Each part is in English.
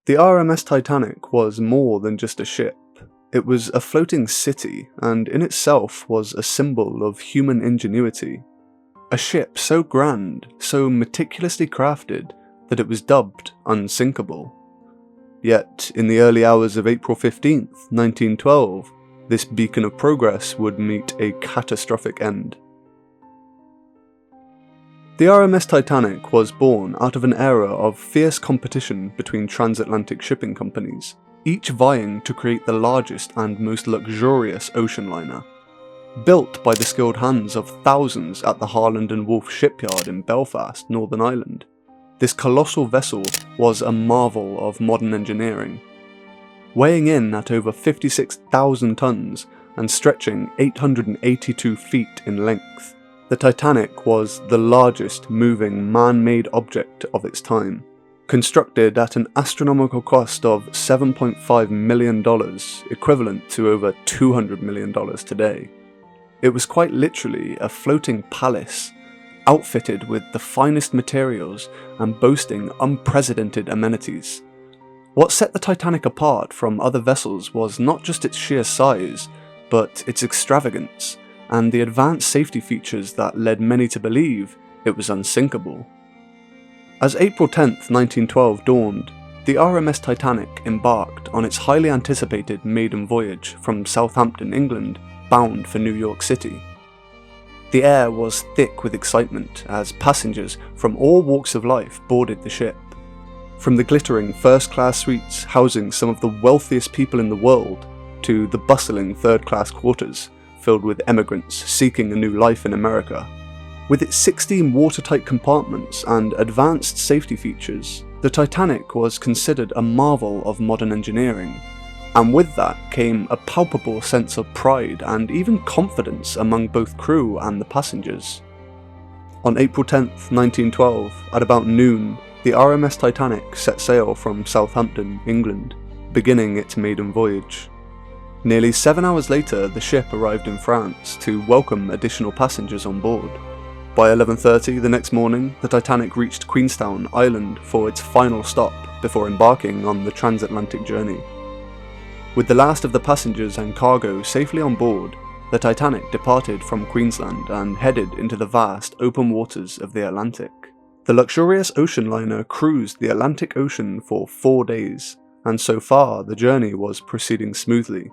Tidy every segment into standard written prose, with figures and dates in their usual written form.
The RMS Titanic was more than just a ship. It was a floating city, and in itself was a symbol of human ingenuity. A ship so grand, so meticulously crafted, that it was dubbed unsinkable. Yet, in the early hours of April 15th, 1912, this beacon of progress would meet a catastrophic end. The RMS Titanic was born out of an era of fierce competition between transatlantic shipping companies, each vying to create the largest and most luxurious ocean liner. Built by the skilled hands of thousands at the Harland and Wolff shipyard in Belfast, Northern Ireland, this colossal vessel was a marvel of modern engineering. Weighing in at over 56,000 tons and stretching 882 feet in length, the Titanic was the largest moving man-made object of its time, constructed at an astronomical cost of $7.5 million, equivalent to over $200 million today. It was quite literally a floating palace, outfitted with the finest materials and boasting unprecedented amenities. What set the Titanic apart from other vessels was not just its sheer size, but its extravagance, and the advanced safety features that led many to believe it was unsinkable. As April 10th, 1912 dawned, the RMS Titanic embarked on its highly anticipated maiden voyage from Southampton, England, bound for New York City. The air was thick with excitement as passengers from all walks of life boarded the ship. From the glittering first-class suites housing some of the wealthiest people in the world, to the bustling third-class quarters, filled with emigrants seeking a new life in America. With its 16 watertight compartments and advanced safety features, the Titanic was considered a marvel of modern engineering, and with that came a palpable sense of pride and even confidence among both crew and the passengers. On April 10th, 1912, at about noon, the RMS Titanic set sail from Southampton, England, beginning its maiden voyage. Nearly 7 hours later, the ship arrived in France to welcome additional passengers on board. By 11:30 the next morning, the Titanic reached Queenstown, Ireland for its final stop before embarking on the transatlantic journey. With the last of the passengers and cargo safely on board, the Titanic departed from Queensland and headed into the vast open waters of the Atlantic. The luxurious ocean liner cruised the Atlantic Ocean for 4 days, and so far the journey was proceeding smoothly.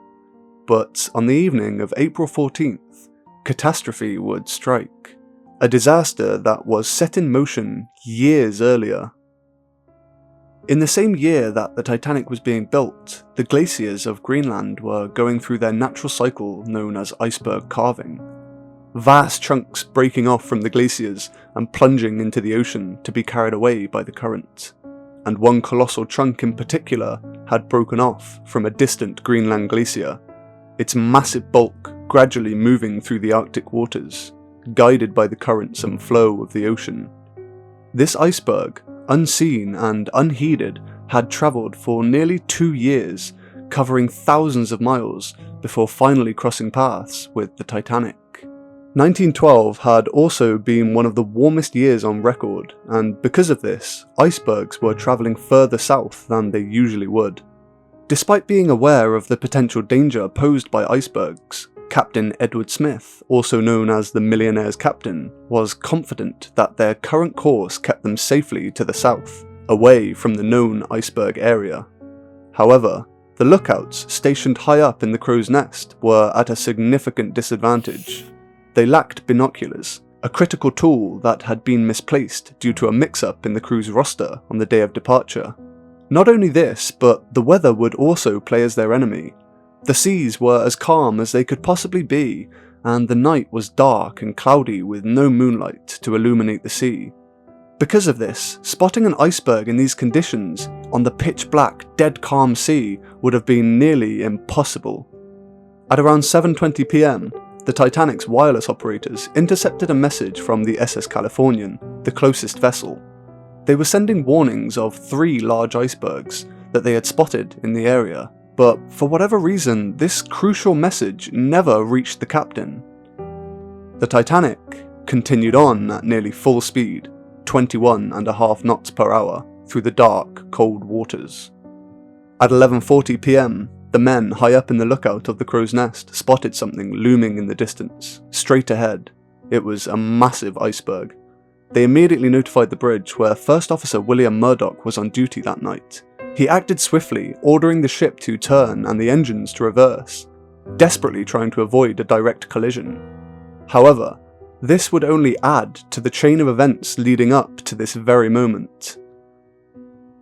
But on the evening of April 14th, catastrophe would strike. A disaster that was set in motion years earlier. In the same year that the Titanic was being built, the glaciers of Greenland were going through their natural cycle known as iceberg calving. Vast chunks breaking off from the glaciers and plunging into the ocean to be carried away by the current. And one colossal chunk in particular had broken off from a distant Greenland glacier, its massive bulk gradually moving through the Arctic waters, guided by the currents and flow of the ocean. This iceberg, unseen and unheeded, had travelled for nearly 2 years, covering thousands of miles before finally crossing paths with the Titanic. 1912 had also been one of the warmest years on record, and because of this, icebergs were travelling further south than they usually would. Despite being aware of the potential danger posed by icebergs, Captain Edward Smith, also known as the Millionaire's Captain, was confident that their current course kept them safely to the south, away from the known iceberg area. However, the lookouts stationed high up in the crow's nest were at a significant disadvantage. They lacked binoculars, a critical tool that had been misplaced due to a mix-up in the crew's roster on the day of departure. Not only this, but the weather would also play as their enemy. The seas were as calm as they could possibly be, and the night was dark and cloudy with no moonlight to illuminate the sea. Because of this, spotting an iceberg in these conditions on the pitch-black, dead-calm sea would have been nearly impossible. At around 7:20 PM, the Titanic's wireless operators intercepted a message from the SS Californian, the closest vessel. They were sending warnings of 3 large icebergs that they had spotted in the area, but for whatever reason, this crucial message never reached the captain. The Titanic continued on at nearly full speed, 21.5 knots per hour, through the dark, cold waters. At 11:40 p.m, the men high up in the lookout of the Crow's Nest spotted something looming in the distance, straight ahead. It was a massive iceberg. They immediately notified the bridge, where First Officer William Murdoch was on duty that night. He acted swiftly, ordering the ship to turn and the engines to reverse, desperately trying to avoid a direct collision. However, this would only add to the chain of events leading up to this very moment.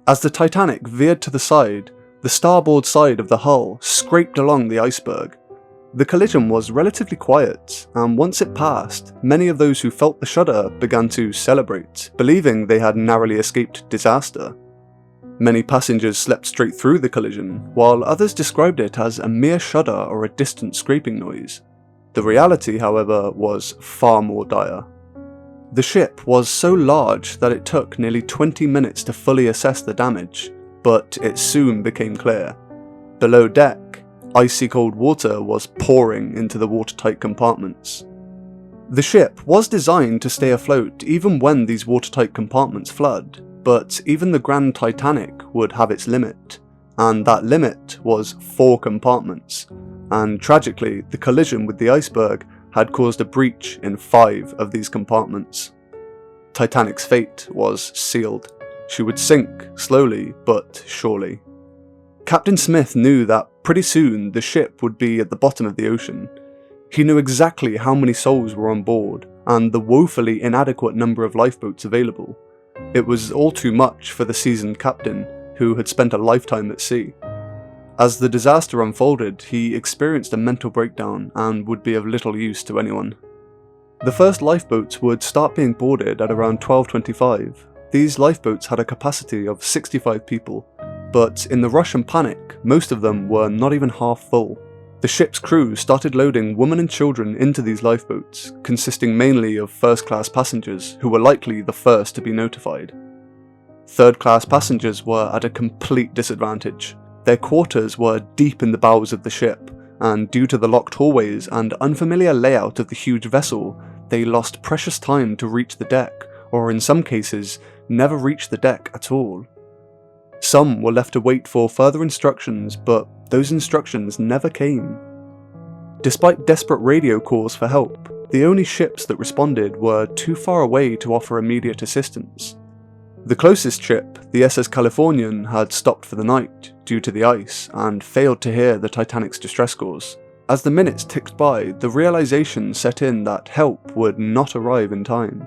As the Titanic veered to the side, the starboard side of the hull scraped along the iceberg. The collision was relatively quiet, and once it passed, many of those who felt the shudder began to celebrate, believing they had narrowly escaped disaster. Many passengers slept straight through the collision, while others described it as a mere shudder or a distant scraping noise. The reality, however, was far more dire. The ship was so large that it took nearly 20 minutes to fully assess the damage, but it soon became clear. Below deck, icy cold water was pouring into the watertight compartments. The ship was designed to stay afloat even when these watertight compartments flood, but even the Grand Titanic would have its limit, and that limit was 4 compartments, and tragically the collision with the iceberg had caused a breach in 5 of these compartments. Titanic's fate was sealed. She would sink slowly but surely. Captain Smith knew that pretty soon the ship would be at the bottom of the ocean. He knew exactly how many souls were on board, and the woefully inadequate number of lifeboats available. It was all too much for the seasoned captain, who had spent a lifetime at sea. As the disaster unfolded, he experienced a mental breakdown and would be of little use to anyone. The first lifeboats would start being boarded at around 12:25. These lifeboats had a capacity of 65 people, but in the rush and panic, most of them were not even half full. The ship's crew started loading women and children into these lifeboats, consisting mainly of first-class passengers who were likely the first to be notified. Third-class passengers were at a complete disadvantage. Their quarters were deep in the bowels of the ship, and due to the locked hallways and unfamiliar layout of the huge vessel, they lost precious time to reach the deck, or in some cases, never reached the deck at all. Some were left to wait for further instructions, but those instructions never came. Despite desperate radio calls for help, the only ships that responded were too far away to offer immediate assistance. The closest ship, the SS Californian, had stopped for the night due to the ice and failed to hear the Titanic's distress calls. As the minutes ticked by, the realization set in that help would not arrive in time.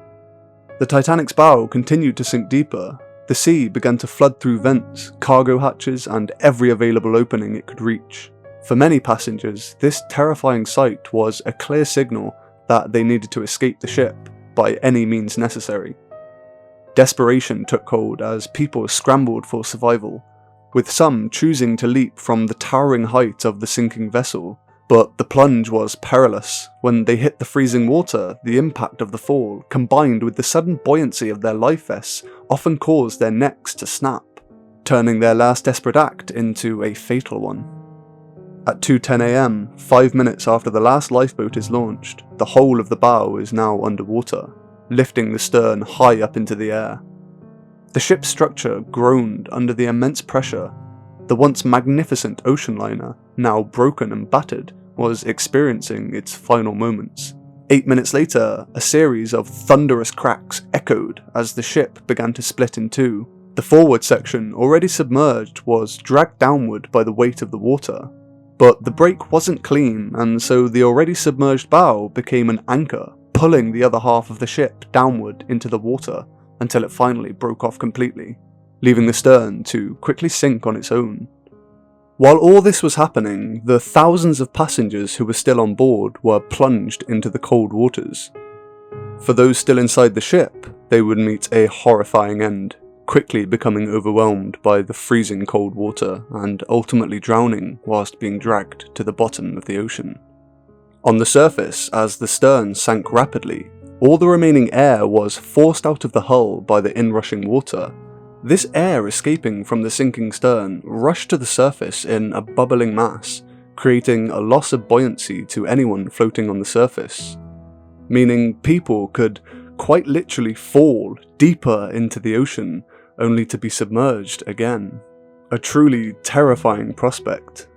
The Titanic's bow continued to sink deeper. The sea began to flood through vents, cargo hatches, and every available opening it could reach. For many passengers, this terrifying sight was a clear signal that they needed to escape the ship by any means necessary. Desperation took hold as people scrambled for survival, with some choosing to leap from the towering height of the sinking vessel. But the plunge was perilous. When they hit the freezing water, the impact of the fall, combined with the sudden buoyancy of their life vests, often caused their necks to snap, turning their last desperate act into a fatal one. At 2:10 AM, 5 minutes after the last lifeboat is launched, the whole of the bow is now underwater, lifting the stern high up into the air. The ship's structure groaned under the immense pressure. The once magnificent ocean liner, now broken and battered, was experiencing its final moments. 8 minutes later, a series of thunderous cracks echoed as the ship began to split in two. The forward section, already submerged, was dragged downward by the weight of the water. But the break wasn't clean, and so the already submerged bow became an anchor, pulling the other half of the ship downward into the water until it finally broke off completely, leaving the stern to quickly sink on its own. While all this was happening, the thousands of passengers who were still on board were plunged into the cold waters. For those still inside the ship, they would meet a horrifying end, quickly becoming overwhelmed by the freezing cold water and ultimately drowning whilst being dragged to the bottom of the ocean. On the surface, as the stern sank rapidly, all the remaining air was forced out of the hull by the inrushing water. This air escaping from the sinking stern rushed to the surface in a bubbling mass, creating a loss of buoyancy to anyone floating on the surface, meaning people could quite literally fall deeper into the ocean only to be submerged again. A truly terrifying prospect.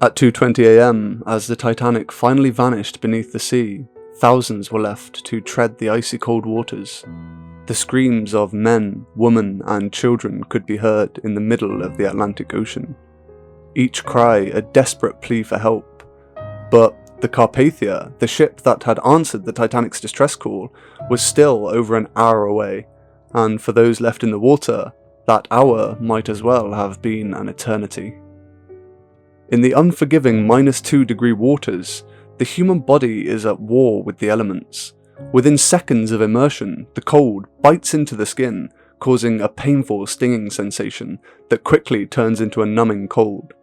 At 2:20 AM, as the Titanic finally vanished beneath the sea, thousands were left to tread the icy cold waters. The screams of men, women, and children could be heard in the middle of the Atlantic Ocean, each cry a desperate plea for help. But the Carpathia, the ship that had answered the Titanic's distress call, was still over an hour away, and for those left in the water, that hour might as well have been an eternity. In the unforgiving -2-degree waters, the human body is at war with the elements. Within seconds of immersion, the cold bites into the skin, causing a painful stinging sensation that quickly turns into a numbing cold.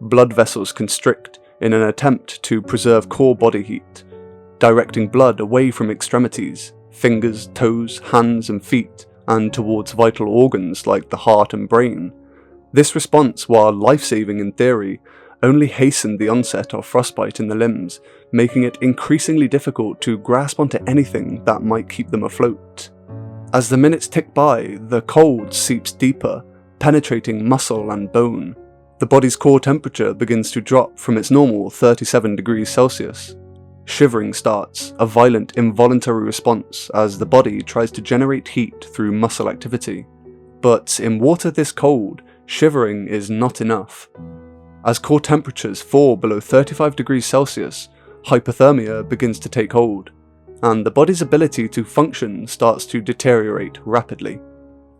Blood vessels constrict in an attempt to preserve core body heat, directing blood away from extremities, fingers, toes, hands and feet, and towards vital organs like the heart and brain. This response, while life-saving in theory, only hastened the onset of frostbite in the limbs, making it increasingly difficult to grasp onto anything that might keep them afloat. As the minutes tick by, the cold seeps deeper, penetrating muscle and bone. The body's core temperature begins to drop from its normal 37 degrees Celsius. Shivering starts, a violent, involuntary response as the body tries to generate heat through muscle activity. But in water this cold, shivering is not enough. As core temperatures fall below 35 degrees Celsius, hypothermia begins to take hold, and the body's ability to function starts to deteriorate rapidly.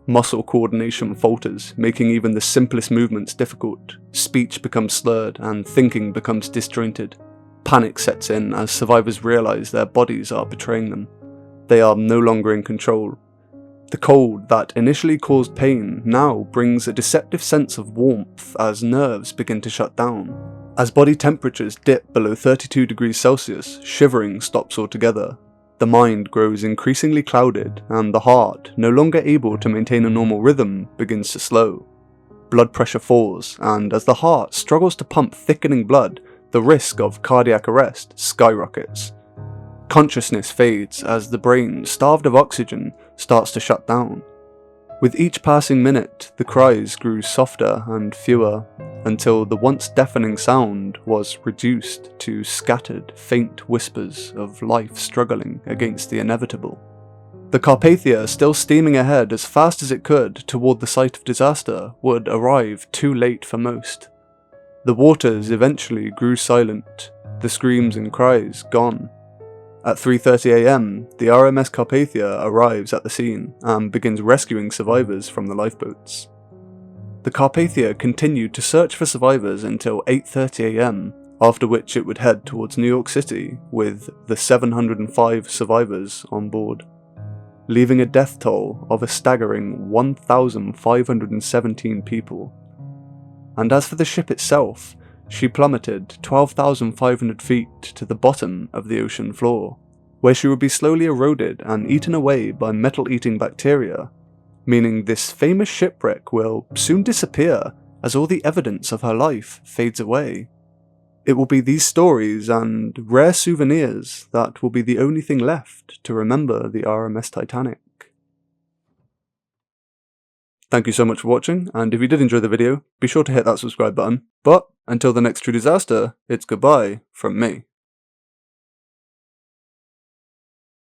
Muscle coordination falters, making even the simplest movements difficult. Speech becomes slurred, and thinking becomes disjointed. Panic sets in as survivors realize their bodies are betraying them. They are no longer in control. The cold that initially caused pain now brings a deceptive sense of warmth as nerves begin to shut down. As body temperatures dip below 32 degrees Celsius, shivering stops altogether. The mind grows increasingly clouded, and the heart, no longer able to maintain a normal rhythm, begins to slow. Blood pressure falls, and as the heart struggles to pump thickening blood, the risk of cardiac arrest skyrockets. Consciousness fades as the brain, starved of oxygen, starts to shut down. With each passing minute, the cries grew softer and fewer, until the once deafening sound was reduced to scattered, faint whispers of life struggling against the inevitable. The Carpathia, still steaming ahead as fast as it could toward the site of disaster, would arrive too late for most. The waters eventually grew silent, the screams and cries gone. At 3:30 AM, the RMS Carpathia arrives at the scene and begins rescuing survivors from the lifeboats. The Carpathia continued to search for survivors until 8:30 AM, after which it would head towards New York City with the 705 survivors on board, leaving a death toll of a staggering 1,517 people. And as for the ship itself, she plummeted 12,500 feet to the bottom of the ocean floor, where she would be slowly eroded and eaten away by metal-eating bacteria, meaning this famous shipwreck will soon disappear as all the evidence of her life fades away. It will be these stories and rare souvenirs that will be the only thing left to remember the RMS Titanic. Thank you so much for watching, and if you did enjoy the video, be sure to hit that subscribe button. But until the next true disaster, it's goodbye from me.